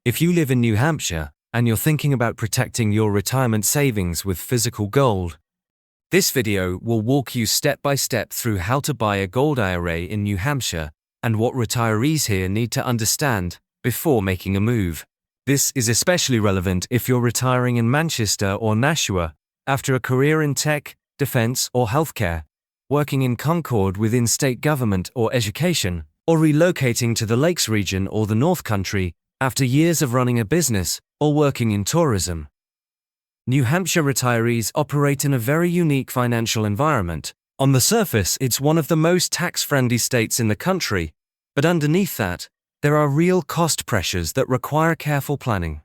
If you live in New Hampshire and you're thinking about protecting your retirement savings with physical gold, this video will walk you step by step through how to buy a gold IRA in New Hampshire and what retirees here need to understand before making a move. This is especially relevant if you're retiring in Manchester or Nashua after a career in tech, defense, or healthcare, working in Concord within state government or education, or relocating to the Lakes region or the North Country after years of running a business or working in tourism. New Hampshire retirees operate in a very unique financial environment. On the surface, it's one of the most tax-friendly states in the country, but underneath that, there are real cost pressures that require careful planning.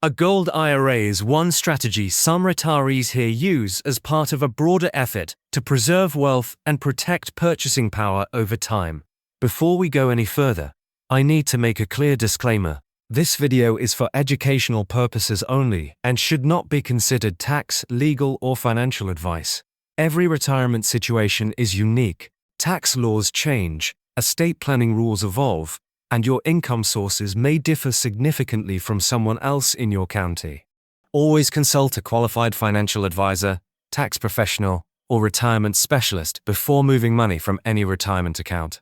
A gold IRA is one strategy some retirees here use as part of a broader effort to preserve wealth and protect purchasing power over time. Before we go any further, I need to make a clear disclaimer. This video is for educational purposes only and should not be considered tax, legal, or financial advice. Every retirement situation is unique. Tax laws change, estate planning rules evolve, and your income sources may differ significantly from someone else in your county. Always consult a qualified financial advisor, tax professional, or retirement specialist before moving money from any retirement account.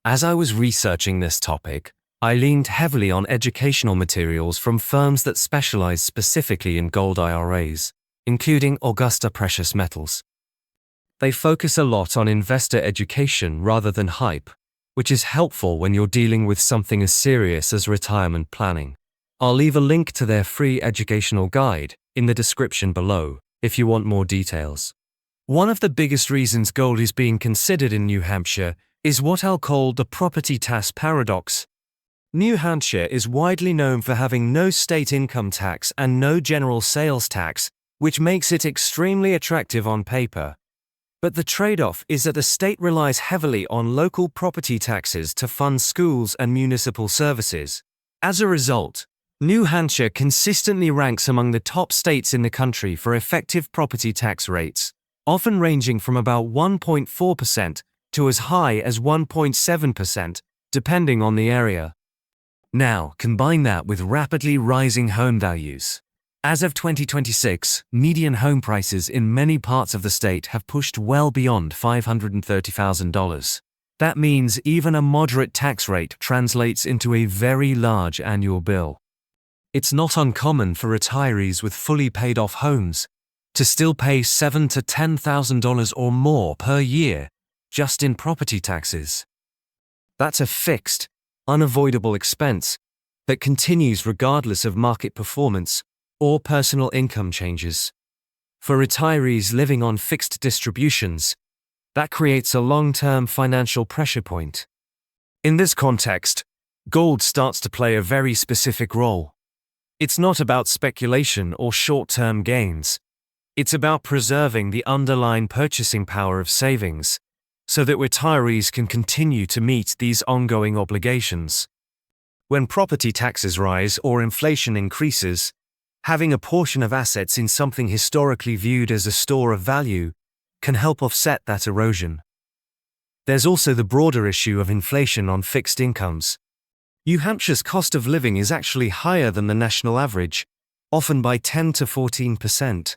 As I was researching this topic, I leaned heavily on educational materials from firms that specialize specifically in gold IRAs, including Augusta Precious Metals. They focus a lot on investor education rather than hype, which is helpful when you're dealing with something as serious as retirement planning. I'll leave a link to their free educational guide in the description below if you want more details. One of the biggest reasons gold is being considered in New Hampshire is what I'll call the property tax paradox. New Hampshire is widely known for having no state income tax and no general sales tax, which makes it extremely attractive on paper. But the trade-off is that the state relies heavily on local property taxes to fund schools and municipal services. As a result, New Hampshire consistently ranks among the top states in the country for effective property tax rates, often ranging from about 1.4% to as high as 1.7%, depending on the area. Now, combine that with rapidly rising home values. As of 2026, median home prices in many parts of the state have pushed well beyond $530,000. That means even a moderate tax rate translates into a very large annual bill. It's not uncommon for retirees with fully paid-off homes to still pay $7,000 to $10,000 or more per year just in property taxes. That's a fixed, unavoidable expense that continues regardless of market performance or personal income changes. For retirees living on fixed distributions, that creates a long-term financial pressure point. In this context, gold starts to play a very specific role. It's not about speculation or short-term gains. It's about preserving the underlying purchasing power of savings, so that retirees can continue to meet these ongoing obligations. When property taxes rise or inflation increases, having a portion of assets in something historically viewed as a store of value can help offset that erosion. There's also the broader issue of inflation on fixed incomes. New Hampshire's cost of living is actually higher than the national average, often by 10 to 14%.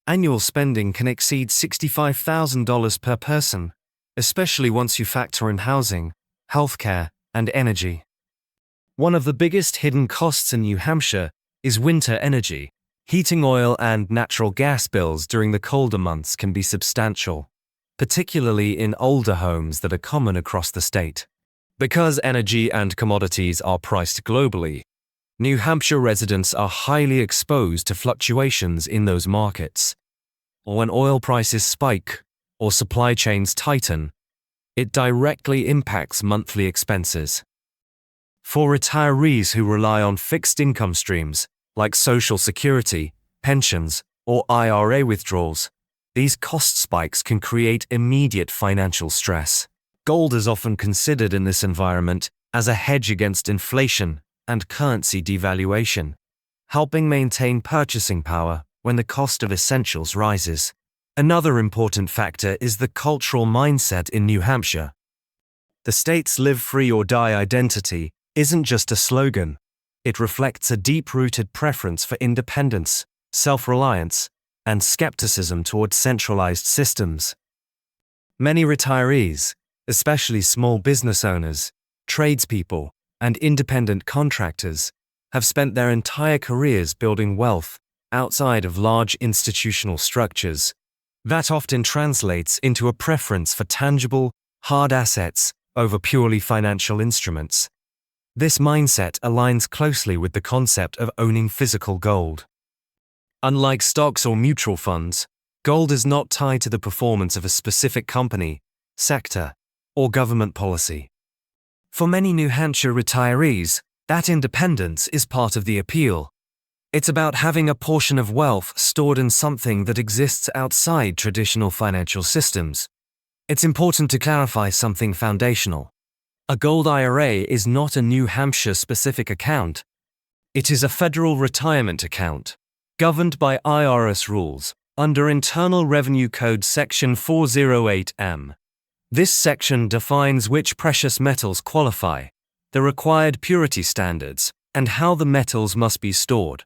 Annual spending can exceed $65,000 per person, especially once you factor in housing, healthcare, and energy. One of the biggest hidden costs in New Hampshire is winter energy. Heating oil and natural gas bills during the colder months can be substantial, particularly in older homes that are common across the state. Because energy and commodities are priced globally, New Hampshire residents are highly exposed to fluctuations in those markets. When oil prices spike or supply chains tighten, it directly impacts monthly expenses. For retirees who rely on fixed income streams, like Social Security, pensions, or IRA withdrawals, these cost spikes can create immediate financial stress. Gold is often considered in this environment as a hedge against inflation and currency devaluation, helping maintain purchasing power when the cost of essentials rises. Another important factor is the cultural mindset in New Hampshire. The state's live free or die identity isn't just a slogan, It reflects a deep-rooted preference for independence, self-reliance, and skepticism towards centralized systems. Many retirees, especially small business owners, tradespeople, and independent contractors, have spent their entire careers building wealth outside of large institutional structures. That often translates into a preference for tangible, hard assets over purely financial instruments. This mindset aligns closely with the concept of owning physical gold. Unlike stocks or mutual funds, gold is not tied to the performance of a specific company, sector, or government policy. For many New Hampshire retirees, that independence is part of the appeal. It's about having a portion of wealth stored in something that exists outside traditional financial systems. It's important to clarify something foundational. A gold IRA is not a New Hampshire-specific account. It is a federal retirement account, governed by IRS rules, under Internal Revenue Code Section 408M. This section defines which precious metals qualify, the required purity standards, and how the metals must be stored.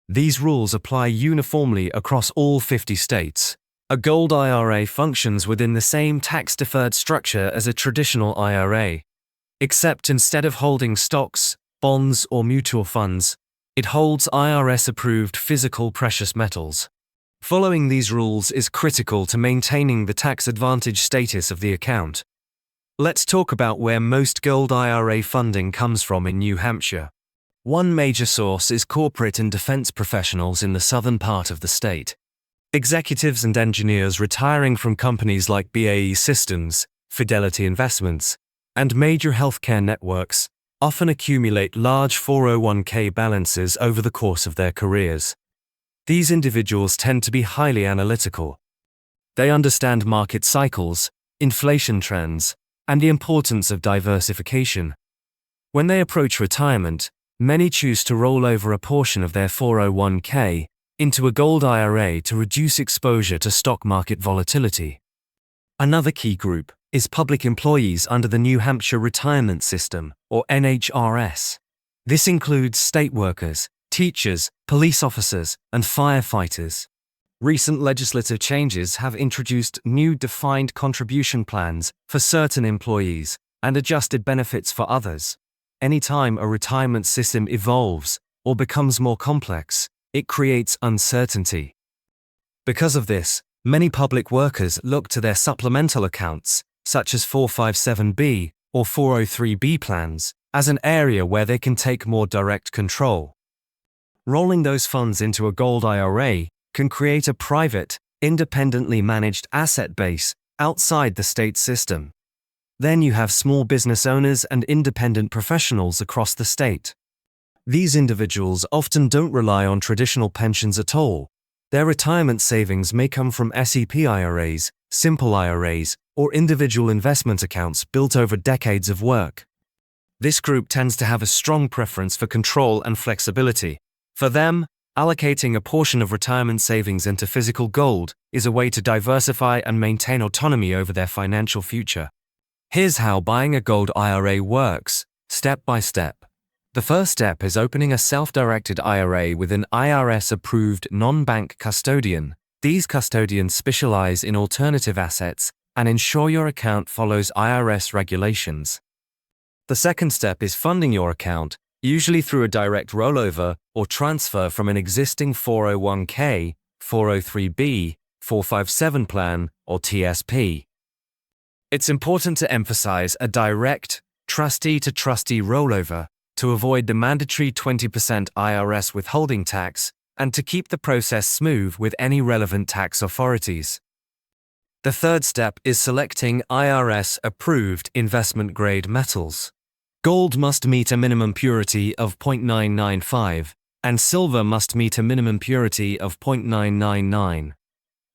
These rules apply uniformly across all 50 states. A gold IRA functions within the same tax-deferred structure as a traditional IRA, except instead of holding stocks, bonds, or mutual funds, it holds IRS-approved physical precious metals. Following these rules is critical to maintaining the tax-advantage status of the account. Let's talk about where most gold IRA funding comes from in New Hampshire. One major source is corporate and defense professionals in the southern part of the state. Executives and engineers retiring from companies like BAE Systems, Fidelity Investments, and major healthcare networks often accumulate large 401k balances over the course of their careers. These individuals tend to be highly analytical. They understand market cycles, inflation trends, and the importance of diversification. When they approach retirement, many choose to roll over a portion of their 401k into a gold IRA to reduce exposure to stock market volatility. Another key group is public employees under the New Hampshire Retirement System, or NHRS. This includes state workers, teachers, police officers, and firefighters. Recent legislative changes have introduced new defined contribution plans for certain employees and adjusted benefits for others. Anytime a retirement system evolves or becomes more complex, it creates uncertainty. Because of this, many public workers look to their supplemental accounts, such as 457B or 403B plans, as an area where they can take more direct control. Rolling those funds into a gold IRA can create a private, independently managed asset base outside the state system. Then you have small business owners and independent professionals across the state. These individuals often don't rely on traditional pensions at all. Their retirement savings may come from SEP IRAs, simple IRAs, or individual investment accounts built over decades of work. This group tends to have a strong preference for control and flexibility. For them, allocating a portion of retirement savings into physical gold is a way to diversify and maintain autonomy over their financial future. Here's how buying a gold IRA works, step by step. The first step is opening a self-directed IRA with an IRS-approved non-bank custodian. These custodians specialize in alternative assets and ensure your account follows IRS regulations. The second step is funding your account, usually through a direct rollover or transfer from an existing 401k, 403b, 457 plan, or TSP. It's important to emphasize a direct, trustee-to-trustee rollover to avoid the mandatory 20% IRS withholding tax and to keep the process smooth with any relevant tax authorities. The third step is selecting IRS-approved investment-grade metals. Gold must meet a minimum purity of 0.995, and silver must meet a minimum purity of 0.999.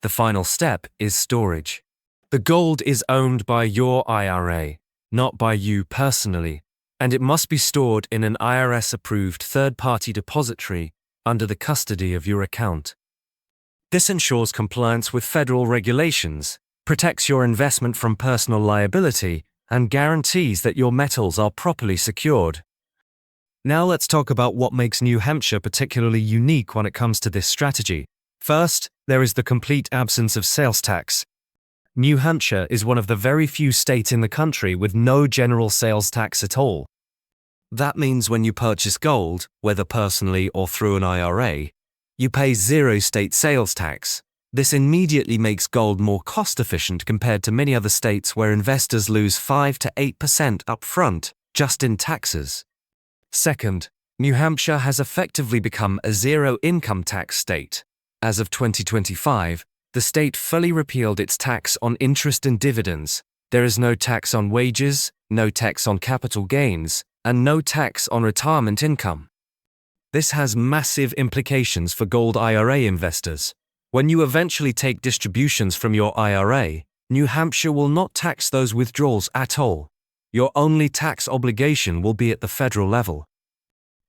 The final step is storage. The gold is owned by your IRA, not by you personally, and it must be stored in an IRS-approved third-party depository under the custody of your account. This ensures compliance with federal regulations, protects your investment from personal liability, and guarantees that your metals are properly secured. Now let's talk about what makes New Hampshire particularly unique when it comes to this strategy. First, there is the complete absence of sales tax. New Hampshire is one of the very few states in the country with no general sales tax at all. That means when you purchase gold, whether personally or through an IRA, you pay zero state sales tax. This immediately makes gold more cost-efficient compared to many other states where investors lose 5 to 8% upfront just in taxes. Second, New Hampshire has effectively become a zero-income tax state. As of 2025, the state fully repealed its tax on interest and dividends. There is no tax on wages, no tax on capital gains, and no tax on retirement income. This has massive implications for gold IRA investors. When you eventually take distributions from your IRA, New Hampshire will not tax those withdrawals at all. Your only tax obligation will be at the federal level.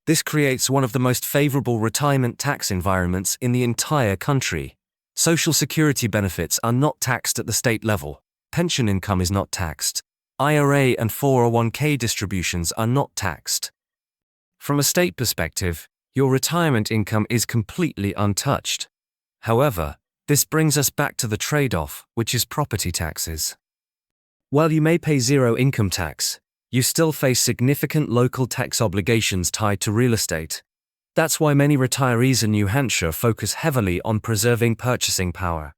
This creates one of the most favorable retirement tax environments in the entire country. Social Security benefits are not taxed at the state level. Pension income is not taxed. IRA and 401k distributions are not taxed. From a state perspective, your retirement income is completely untouched. However, this brings us back to the trade-off, which is property taxes. While you may pay zero income tax, you still face significant local tax obligations tied to real estate. That's why many retirees in New Hampshire focus heavily on preserving purchasing power.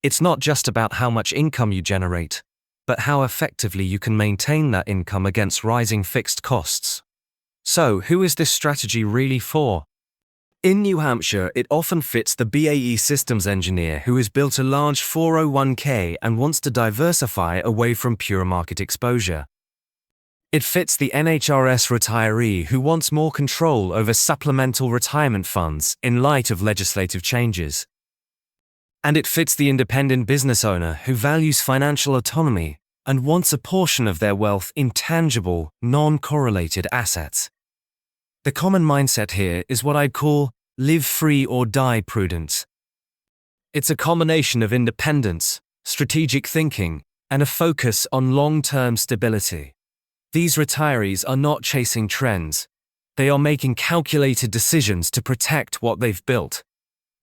It's not just about how much income you generate, but how effectively you can maintain that income against rising fixed costs. So, who is this strategy really for? In New Hampshire, it often fits the BAE systems engineer who has built a large 401k and wants to diversify away from pure market exposure. It fits the NHRS retiree who wants more control over supplemental retirement funds in light of legislative changes. And it fits the independent business owner who values financial autonomy and wants a portion of their wealth in tangible, non-correlated assets. The common mindset here is what I'd call live free or die prudence. It's a combination of independence, strategic thinking, and a focus on long-term stability. These retirees are not chasing trends. They are making calculated decisions to protect what they've built.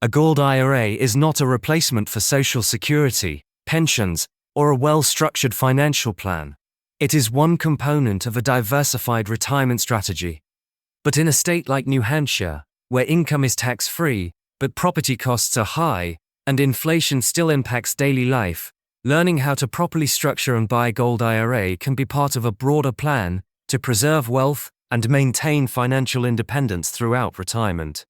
A gold IRA is not a replacement for Social Security, pensions, or a well-structured financial plan. It is one component of a diversified retirement strategy. But in a state like New Hampshire, where income is tax-free, but property costs are high, and inflation still impacts daily life, learning how to properly structure and buy gold IRA can be part of a broader plan to preserve wealth and maintain financial independence throughout retirement.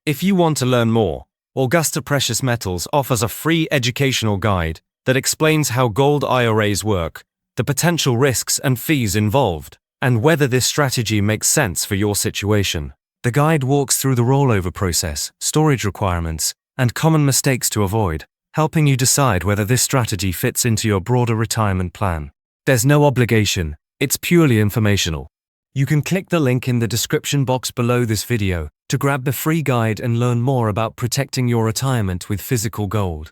If you want to learn more, Augusta Precious Metals offers a free educational guide that explains how gold IRAs work, the potential risks and fees involved, and whether this strategy makes sense for your situation. The guide walks through the rollover process, storage requirements, and common mistakes to avoid, helping you decide whether this strategy fits into your broader retirement plan. There's no obligation, it's purely informational. You can click the link in the description box below this video to grab the free guide and learn more about protecting your retirement with physical gold.